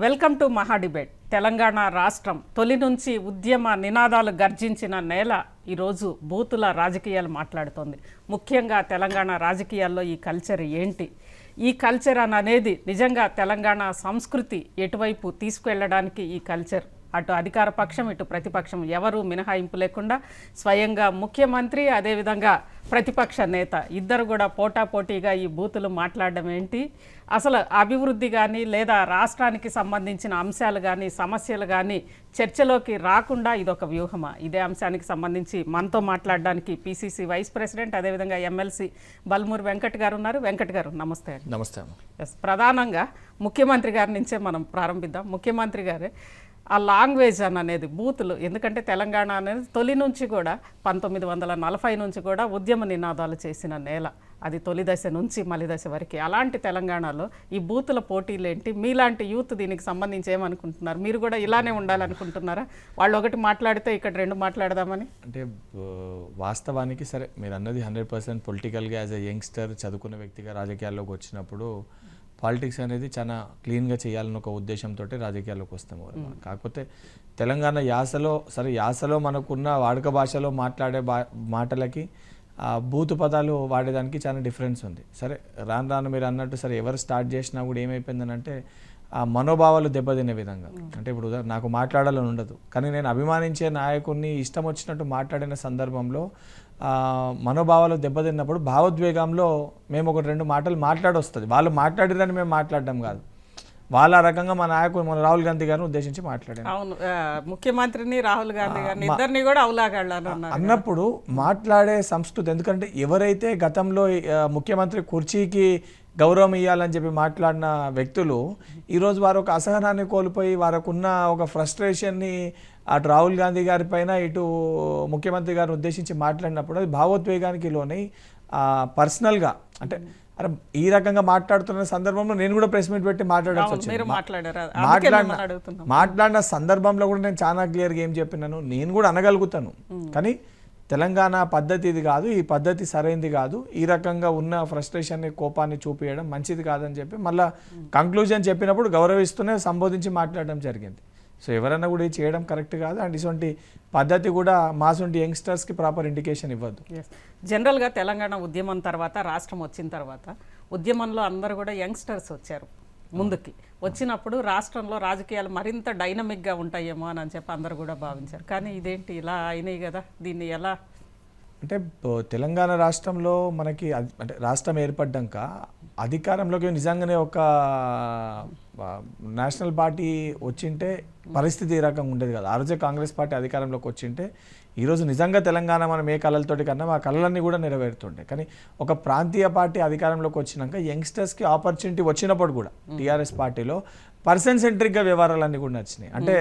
Welcome to మహా debate. Telangana రాష్ట్రం తొలి నుంచి ఉద్యమ నినాదాలు గర్జించిన నేల ఈరోజు బూతుల రాజకీయాలు మాట్లాడుతోంది. ముఖ్యంగా తెలంగాణ రాజకీయాల్లో ఈ కల్చర్ ఏంటి, ఈ కల్చర్ అనేది నిజంగా తెలంగాణ సంస్కృతి ఎటువైపు తీసుకువెళ్ళడానికి ఈ కల్చర్ అటు అధికార పక్షం ఇటు ప్రతిపక్షం ఎవరు మినహాయింపు లేకుండా స్వయంగా ముఖ్యమంత్రి అదేవిధంగా ప్రతిపక్ష నేత ఇద్దరు కూడా పోటాపోటీగా ఈ బూతులు మాట్లాడడం ఏంటి, అసలు అభివృద్ధి కానీ లేదా రాష్ట్రానికి సంబంధించిన అంశాలు కానీ సమస్యలు కానీ చర్చలోకి రాకుండా ఇదొక వ్యూహమా? ఇదే అంశానికి సంబంధించి మనతో మాట్లాడడానికి పిసిసి వైస్ ప్రెసిడెంట్ అదేవిధంగా ఎమ్మెల్సీ బల్మూరి వెంకట్ గారు ఉన్నారు. వెంకట్ గారు నమస్తే. నమస్తే. ఎస్, ప్రధానంగా ముఖ్యమంత్రి గారి నుంచే మనం ప్రారంభిద్దాం. ముఖ్యమంత్రి గారే ఆ లాంగ్వేజ్ అనేది బూతులు, ఎందుకంటే తెలంగాణ అనేది తొలి నుంచి కూడా 1940 నుంచి కూడా ఉద్యమ నినాదాలు చేసిన నేల, అది తొలి దశ నుంచి మలి దశ వరకు. అలాంటి తెలంగాణలో ఈ బూతుల పోటీలేంటి? మీలాంటి యూత్ దీనికి సంబంధించి ఏమనుకుంటున్నారు? మీరు కూడా ఇలానే ఉండాలనుకుంటున్నారా? వాళ్ళు ఒకటి మాట్లాడితే ఇక్కడ రెండు మాట్లాడదామని? అంటే వాస్తవానికి సరే మీరు అన్నది 100% పొలిటికల్గా యాజ్ ఎ యంగ్స్టర్ చదువుకున్న వ్యక్తిగా రాజకీయాల్లోకి వచ్చినప్పుడు పాలిటిక్స్ అనేది చాలా క్లీన్గా చేయాలని ఒక ఉద్దేశంతో రాజకీయాల్లోకి వస్తాము. కాకపోతే తెలంగాణ యాసలో మనకున్న వాడుక భాషలో మాట్లాడే మాటలకి బూతు పదాలు వాడేదానికి చాలా డిఫరెన్స్ ఉంది. సరే రాను మీరు అన్నట్టు సరే ఎవరు స్టార్ట్ చేసినా కూడా ఏమైపోయిందని అంటే ఆ మనోభావాలు దెబ్బతినే విధంగా. అంటే ఇప్పుడు నాకు మాట్లాడాలని ఉండదు, కానీ నేను అభిమానించే నాయకుడిని ఇష్టం వచ్చినట్టు మాట్లాడిన సందర్భంలో మనోభావాలు దెబ్బతిన్నప్పుడు భావోద్వేగంలో మేము ఒకటి రెండు మాటలు మాట్లాడొస్తుంది. వాళ్ళు మాట్లాడిరని మేము మాట్లాడడం కాదు, వాళ్ళ రకంగా మా నాయకుడు మన రాహుల్ గాంధీ గారిని ఉద్దేశించి మాట్లాడారు. అవును, ముఖ్యమంత్రిని రాహుల్ గాంధీ గారిని ఇద్దరిని కూడా అన్నప్పుడు మాట్లాడే సంస్కృతి. ఎందుకంటే ఎవరైతే గతంలో ముఖ్యమంత్రి కుర్చీకి గౌరవం ఇవ్వాలని చెప్పి మాట్లాడిన వ్యక్తులు ఈరోజు వారు ఒక అసహనాన్ని కోల్పోయి వారికున్న ఒక ఫ్రస్ట్రేషన్ని అటు రాహుల్ గాంధీ గారి పైన ఇటు ముఖ్యమంత్రి గారిని ఉద్దేశించి మాట్లాడినప్పుడు అది భావోద్వేగానికి లోనై పర్సనల్గా అంటే అరే ఈ రకంగా మాట్లాడుతున్న సందర్భంలో నేను కూడా ప్రెస్ మీట్ పెట్టి మాట్లాడాల్సి వచ్చింది. మాట్లాడిన సందర్భంలో కూడా నేను చాలా క్లియర్గా ఏం చెప్పినాను, నేను కూడా అనగలుగుతాను, కానీ తెలంగాణ పద్ధతి ఇది కాదు, ఈ పద్ధతి సరైనది కాదు, ఈ రకంగా ఉన్న ఫ్రస్ట్రేషన్ని కోపాన్ని చూపించడం మంచిది కాదని చెప్పి మళ్ళీ కంక్లూజన్ చెప్పినప్పుడు గౌరవిస్తూనే సంబోధించి మాట్లాడడం జరిగింది. సో ఎవరన్నా కూడా ఇది చేయడం కరెక్ట్ కాదు, అండ్ ఇటువంటి పద్ధతి కూడా మాసొంటి యంగ్స్టర్స్కి ప్రాపర్ ఇండికేషన్ ఇవ్వద్దు. జనరల్గా తెలంగాణ ఉద్యమం తర్వాత రాష్ట్రం వచ్చిన తర్వాత ఉద్యమంలో అందరూ కూడా యంగ్స్టర్స్ వచ్చారు ముందుకి. వచ్చినప్పుడు రాష్ట్రంలో రాజకీయాలు మరింత డైనమిక్గా ఉంటాయేమో అని చెప్పి అందరూ కూడా భావించారు. కానీ ఇదేంటి ఇలా అయినాయి కదా, దీన్ని ఎలా? అంటే తెలంగాణ రాష్ట్రంలో మనకి అంటే రాష్ట్రం ఏర్పడ్డాక అధికారంలోకి నిజంగానే ఒక నేషనల్ పార్టీ వచ్చింటే పరిస్థితి ఈ రకంగా ఉండేది కదా. ఆ రోజే కాంగ్రెస్ పార్టీ అధికారంలోకి వచ్చింటే ఈరోజు నిజంగా తెలంగాణ మనం ఏ కళలతోటి కన్నా ఆ కళలన్నీ కూడా నెరవేరుతుంటాయి. కానీ ఒక ప్రాంతీయ పార్టీ అధికారంలోకి వచ్చినాక యంగ్స్టర్స్కి ఆపర్చునిటీ వచ్చినప్పుడు కూడా టీఆర్ఎస్ పార్టీలో పర్సన్ సెంట్రిక్గా వ్యవహారాలన్నీ కూడా నచ్చినాయి. అంటే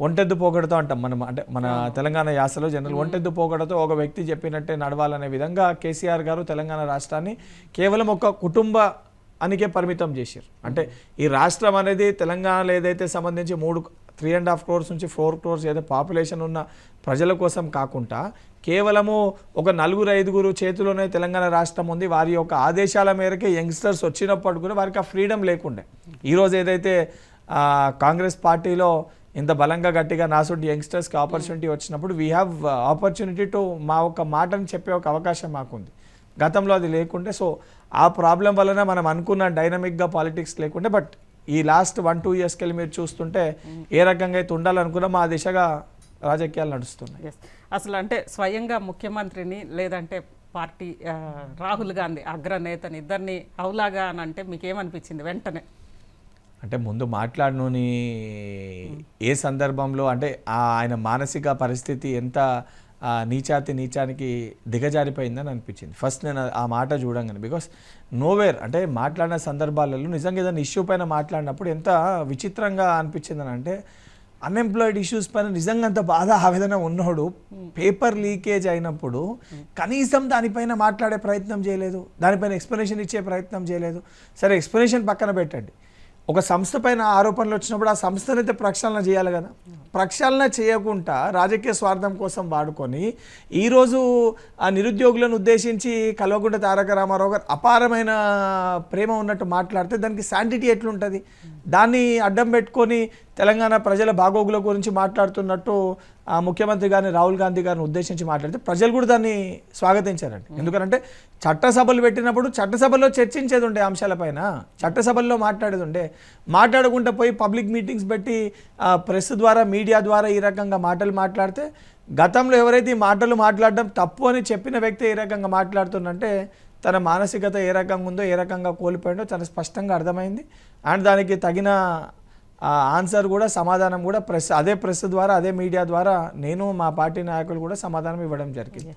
ఒంటెద్దు పోకడతో అంటాం మనం, అంటే మన తెలంగాణ యాసలో జనరల్ ఒంటెద్దు పోకడతో ఒక వ్యక్తి చెప్పినట్టే నడవాలనే విధంగా కేసీఆర్ గారు తెలంగాణ రాష్ట్రాన్ని కేవలం ఒక కుటుంబానికే పరిమితం చేశారు. అంటే ఈ రాష్ట్రం అనేది తెలంగాణలో ఏదైతే సంబంధించి 3.5 crores నుంచి 4 crores ఏదో పాపులేషన్ ఉన్న ప్రజల కోసం కాకుండా కేవలము ఒక 4-5 చేతిలోనే తెలంగాణ రాష్ట్రం ఉంది. వారి యొక్క ఆదేశాల మేరకే యంగ్స్టర్స్ వచ్చినప్పుడు కూడా వారికి ఆ ఫ్రీడమ్ లేకుండే. ఈరోజు ఏదైతే కాంగ్రెస్ పార్టీలో ఇంత బలంగా గట్టిగా నాసుంటి యంగ్స్టర్స్కి ఆపర్చునిటీ వచ్చినప్పుడు వీ హ్యావ్ ఆపర్చునిటీ టు మా ఒక మాటని చెప్పే ఒక అవకాశం మాకుంది. గతంలో అది లేకుంటే సో ఆ ప్రాబ్లం వలన మనం అనుకున్న డైనమిక్గా పాలిటిక్స్ లేకుంటే, బట్ ఈ లాస్ట్ 1-2 yearsకి వెళ్ళి మీరు చూస్తుంటే ఏ రకంగా అయితే ఉండాలనుకున్నా మా దిశగా రాజకీయాలు నడుస్తున్నాయి. అసలు అంటే స్వయంగా ముఖ్యమంత్రిని లేదంటే పార్టీ రాహుల్ గాంధీ అగ్రనేతని ఇద్దరిని అవులాగా అని అంటే మీకు ఏమనిపించింది వెంటనే? అంటే ముందు మాట్లాడనుని ఏ సందర్భంలో అంటే ఆయన మానసిక పరిస్థితి ఎంత నీచానికి దిగజారిపోయిందని అనిపించింది ఫస్ట్ నేను ఆ మాట చూడంగానే. బికాస్ నోవేర్ అంటే మాట్లాడిన సందర్భాలలో నిజంగా ఏదైనా ఇష్యూ పైన మాట్లాడినప్పుడు ఎంత విచిత్రంగా అనిపించిందని అంటే అన్ఎంప్లాయిడ్ ఇష్యూస్ పైన నిజంగా అంత బాధ ఆవేదన ఉన్నోడు పేపర్ లీకేజ్ అయినప్పుడు కనీసం దానిపైన మాట్లాడే ప్రయత్నం చేయలేదు, దానిపైన ఎక్స్ప్లెనేషన్ ఇచ్చే ప్రయత్నం చేయలేదు. సరే ఎక్స్ప్లెనేషన్ పక్కన పెట్టండి, ఒక సంస్థ పైన ఆరోపణలు వచ్చినప్పుడు ఆ సంస్థనైతే ప్రక్షాళన చేయాలి కదా. ప్రక్షాళన చేయకుండా రాజకీయ స్వార్థం కోసం వాడుకొని ఈరోజు ఆ నిరుద్యోగులను ఉద్దేశించి కల్వకుంట్ల తారక రామారావు గారు అపారమైన ప్రేమ ఉన్నట్టు మాట్లాడితే దానికి శాంటిటీ ఎట్లుంటుంది? దాన్ని అడ్డం పెట్టుకొని తెలంగాణ ప్రజల బాగోగుల గురించి మాట్లాడుతున్నట్టు ముఖ్యమంత్రి గారిని రాహుల్ గాంధీ గారిని ఉద్దేశించి మాట్లాడితే ప్రజలు కూడా దాన్ని స్వాగతించారండి. ఎందుకంటే చట్టసభలు పెట్టినప్పుడు చట్టసభల్లో చర్చించేది ఉండే అంశాలపైన, చట్టసభల్లో మాట్లాడేది ఉండే, మాట్లాడకుండా పోయి పబ్లిక్ మీటింగ్స్ పెట్టి ప్రెస్ ద్వారా మీడియా ద్వారా ఈ రకంగా మాటలు మాట్లాడితే గతంలో ఎవరైతే ఈ మాటలు మాట్లాడడం తప్పు అని చెప్పిన వ్యక్తి ఏ రకంగా మాట్లాడుతుందంటే తన మానసికత ఏ రకంగా ఉందో ఏ రకంగా కోల్పోయిందో చాలా స్పష్టంగా అర్థమైంది. అండ్ దానికి తగిన ఆన్సర్ కూడా సమాధానం కూడా అదే ప్రెస్ ద్వారా అదే మీడియా ద్వారా నేను మా పార్టీ నాయకులు కూడా సమాధానం ఇవ్వడం జరిగింది.